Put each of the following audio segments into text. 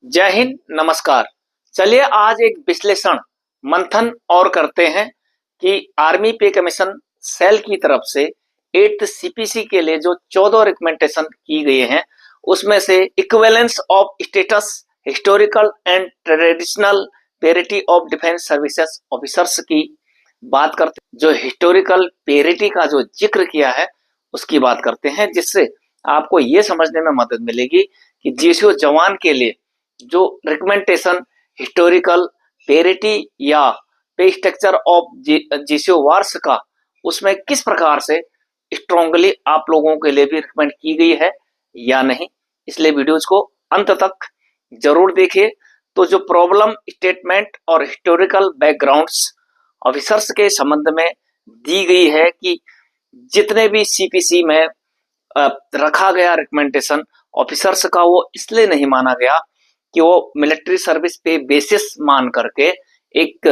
जय हिंद, नमस्कार। चलिए आज एक विश्लेषण मंथन और करते हैं कि आर्मी पे कमीशन सेल की तरफ से 8th सीपीसी के लिए जो 14 रिकमेंडेशन की गई हैं, उसमें से equivalence of status, historical and traditional parity of defence services officers की बात करते हैं। जो हिस्टोरिकल पेरिटी का जो जिक्र किया है उसकी बात करते हैं, जिससे आपको ये समझने में मदद मिलेगी कि जीसीओ जवान के लिए जो रिकमेंडेशन हिस्टोरिकल पेरिटी या पे स्ट्रक्चर ऑफ जीसीओ वार्स का, उसमें किस प्रकार से स्ट्रांगली आप लोगों के लिए भी रिकमेंड की गई है या नहीं। इसलिए वीडियोज को अंत तक जरूर देखिए। तो जो प्रॉब्लम स्टेटमेंट और हिस्टोरिकल बैकग्राउंड्स ऑफिसर्स के संबंध में दी गई है कि जितने भी सीपीसी में रखा गया रिकमेंडेशन ऑफिसर्स का, वो इसलिए नहीं माना गया कि वो मिलिट्री सर्विस पे बेसिस मान करके एक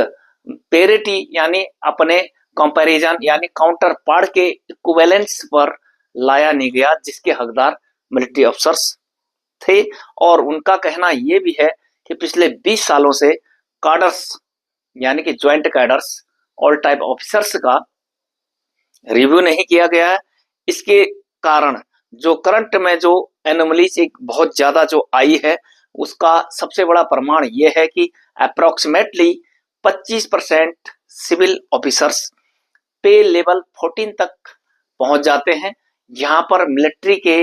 पेरिटी यानी अपने कंपैरिजन यानी काउंटर पार्ट के इक्विवेलेंस पर लाया नहीं गया, जिसके हकदार मिलिट्री अफसर्स थे। और उनका कहना यह भी है कि पिछले 20 सालों से कार्डर्स यानी कि joint cadres all type officers का रिव्यू नहीं किया गया है। इसके कारण जो करंट में जो एनोमलीज एक बहुत ज्यादा जो आई है, उसका सबसे बड़ा प्रमाण यह है कि अप्रोक्सीमेटली 25% सिविल ऑफिसर्स पे लेवल 14 तक पहुंच जाते हैं, जहां पर मिलिट्री के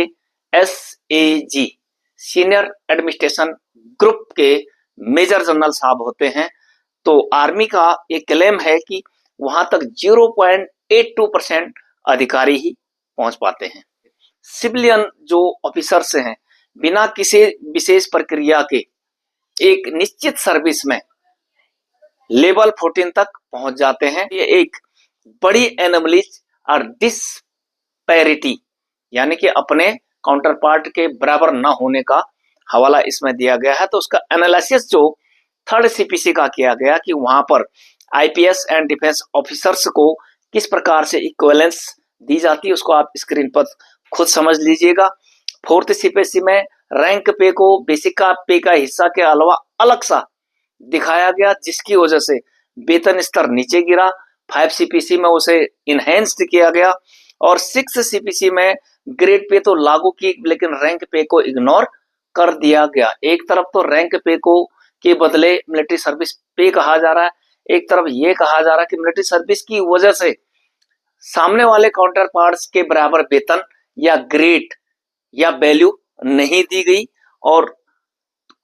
एसएजी सीनियर एडमिनिस्ट्रेशन ग्रुप के मेजर जनरल साहब होते हैं। तो आर्मी का ये क्लेम है कि वहां तक 0.82% अधिकारी ही पहुंच पाते हैं। सिविलियन जो ऑफिसर्स हैं, बिना किसी विशेष प्रक्रिया के एक निश्चित सर्विस में लेवल 14 तक पहुंच जाते हैं। ये एक बड़ी एनोमलीज और डिस्पैरिटी यानी कि अपने काउंटर पार्ट के बराबर न होने का हवाला इसमें दिया गया है। तो उसका एनालिसिस जो 3rd सीपीसी का किया गया कि वहां पर आईपीएस एंड डिफेंस ऑफिसर्स को किस प्रकार से इक्विवेलेंस दी जाती है, उसको आप स्क्रीन पर खुद समझ लीजिएगा। 4th सीपीसी में रैंक पे को बेसिक का पे का हिस्सा के अलावा अलग सा दिखाया गया, जिसकी वजह से वेतन स्तर नीचे गिरा। 5 सीपीसी में उसे इनहेंस्ड किया गया और 6 सीपीसी में ग्रेड पे तो लागू की, लेकिन रैंक पे को इग्नोर कर दिया गया। एक तरफ तो रैंक पे को के बदले मिलिट्री सर्विस पे कहा जा रहा है, एक तरफ ये कहा जा रहा है कि मिलिट्री सर्विस की वजह से सामने वाले काउंटर पार्ट्स के बराबर वेतन या ग्रेड या वैल्यू नहीं दी गई। और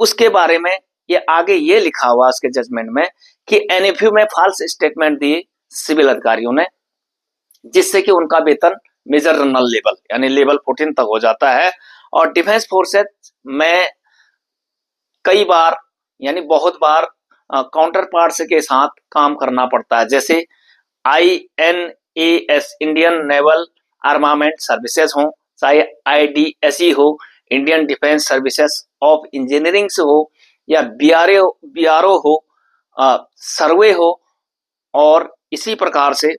उसके बारे में ये आगे ये लिखा हुआ उसके जजमेंट में कि एनएफयू में फॉल्स स्टेटमेंट दिए सिविल अधिकारियों ने, जिससे कि उनका वेतन मेजर जनरल लेवल यानी लेवल 14 तक हो जाता है। और डिफेंस फोर्सेस में कई बार यानी बहुत बार काउंटर पार्ट्स के साथ काम करना पड़ता है, जैसे INAS Indian naval armament services हो, चाहे IDSE हो Indian defence services of engineering हो, या BRO हो, सर्वे हो, और इसी प्रकार से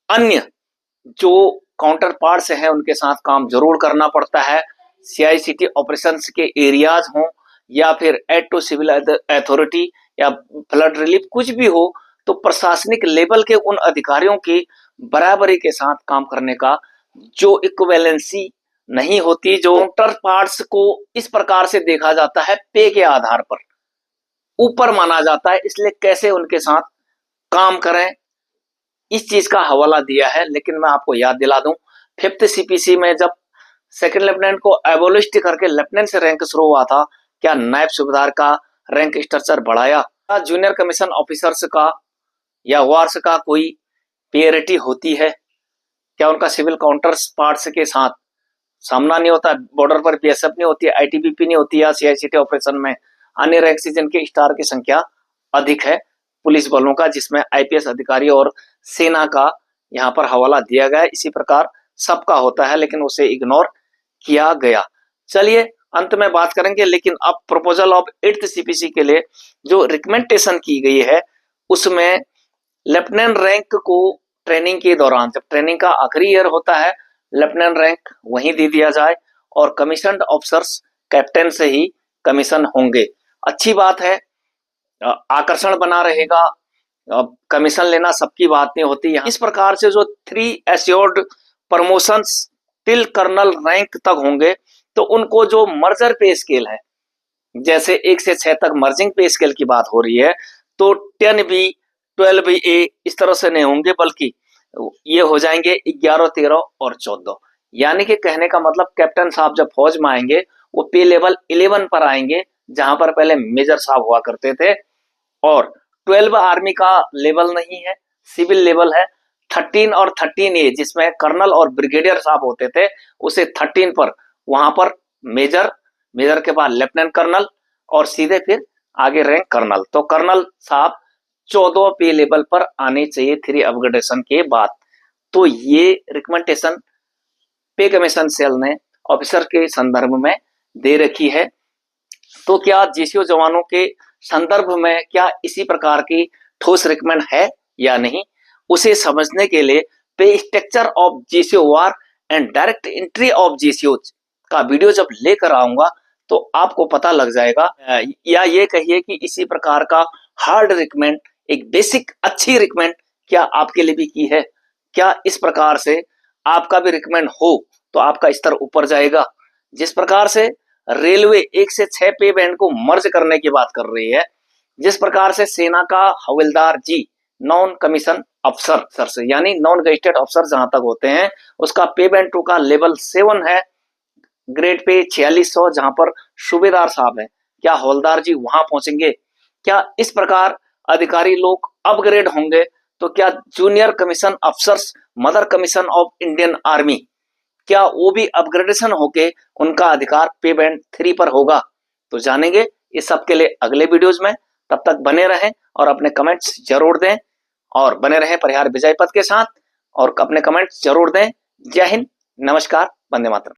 अन्य जो काउंटर पार्ट्स हैं उनके साथ काम जरूर करना पड़ता है। CICT ऑपरेशंस के एरियाज हो या फिर एड टू सिविल अथॉरिटी या फ्लड रिलीफ कुछ भी हो, तो प्रशासनिक लेवल के उन अधिकारियों की बराबरी के साथ काम करने का जो इक्विवेलेंसी नहीं होती, जो काउंटर पार्ट्स को इस प्रकार से देखा जाता है पे के आधार पर ऊपर माना जाता है, इसलिए कैसे उनके साथ काम करें, इस चीज का हवाला दिया है। लेकिन मैं आपको याद दिला दूं, 5th सीपीसी में जब सेकंड लेफ्टिनेंट को एबोलिस्ट करके लेफ्टिनेंट से रैंक शुरू हुआ था, क्या नायब सूबेदार का रैंक स्ट्रक्चर बढ़ाया? जूनियर कमीशन ऑफिसर्स का या वार्स का कोई पेरिटी होती है? क्या उनका सिविल काउंटर पार्ट्स के साथ सामना नहीं होता? बॉर्डर पर बीएसएफ नहीं होती, ITBP नहीं होती, या CICT ऑपरेशन में अन्य रैंक से जिनके स्टार की संख्या अधिक है पुलिस बलों का, जिसमें IPS अधिकारी और सेना का यहाँ पर हवाला दिया गया है। इसी प्रकार सबका होता है, लेकिन उसे इग्नोर किया गया। चलिए अंत में बात करेंगे, लेकिन अब प्रपोजल ऑफ 8th सीपीसी के लिए जो रिकमेंडेशन की गई है, उसमें लेफ्टिनेंट रैंक को ट्रेनिंग के दौरान, जब ट्रेनिंग का आखिरी ईयर होता है, लेफ्टिनेंट रैंक वहीं दे दिया जाए और कमीशन्ड ऑफिसर्स कैप्टन से ही कमीशन होंगे। अच्छी बात है, आकर्षण बना रहेगा। कमीशन लेना सबकी बात नहीं होती है। इस प्रकार से जो 3 assured promotions till colonel rank तक होंगे, तो उनको जो मर्जर पे स्केल है, जैसे 1 से 6 तक मर्जिंग पे स्केल की बात हो रही है, तो 10B 12A इस तरह से नहीं होंगे, बल्कि ये हो जाएंगे 11, 13 और 14। यानी कि कहने का मतलब कैप्टन साहब जब फौज में आएंगे वो पे लेवल 11 पर आएंगे, जहां पर पहले मेजर साहब हुआ करते थे। और 12 आर्मी का लेवल नहीं है, सिविल लेवल है। 13 और 13A जिसमें कर्नल और ब्रिगेडियर साहब होते थे, उसे 13 पर, वहां पर मेजर, मेजर के बाद लेफ्टिनेंट कर्नल और सीधे फिर आगे रैंक कर्नल। तो कर्नल साहब 14 पे लेवल पर आने चाहिए 3 अपग्रेडेशन के बाद। तो ये रिकमेंडेशन पे कमीशन सेल ने ऑफिसर के संदर्भ में दे रखी है। तो क्या जीसीओ जवानों के संदर्भ में क्या इसी प्रकार की ठोस रिकमेंड है या नहीं, उसे समझने के लिए पे स्ट्रक्चर ऑफ जीसीओ वार and direct entry of GCO का वीडियो जब लेकर आऊंगा तो आपको पता लग जाएगा। या ये कहिए कि इसी प्रकार का हार्ड रिकमेंड, एक बेसिक अच्छी रिकमेंड क्या आपके लिए भी की है? क्या इस प्रकार से आपका भी रिकमेंड हो तो आपका स्तर ऊपर जाएगा। जिस प्रकार से रेलवे 1 से 6 पे बैंड को मर्ज करने की बात कर रही है, जिस प्रकार से सेना का हवलदार जी नॉन कमीशन अफसर से, यानी नॉन गजेटेड अफसर जहां तक होते हैं, उसका पे बैंड 2 का लेवल 7 है, ग्रेड पे 4600, जहां पर सूबेदार साहब है, क्या हवलदार जी वहां पहुंचेंगे? क्या इस प्रकार अधिकारी लोग अपग्रेड होंगे? तो क्या junior commission officers mother commission of Indian army, क्या वो भी अपग्रेडेशन होके उनका अधिकार पे बैंड 3 पर होगा? तो जानेंगे इस सब के लिए अगले वीडियोज में। तब तक बने रहें और अपने कमेंट्स जरूर दें, और बने रहें परिहार विजय पथ के साथ और अपने कमेंट्स जरूर दें। जय हिंद, नमस्कार, वंदे मातरम।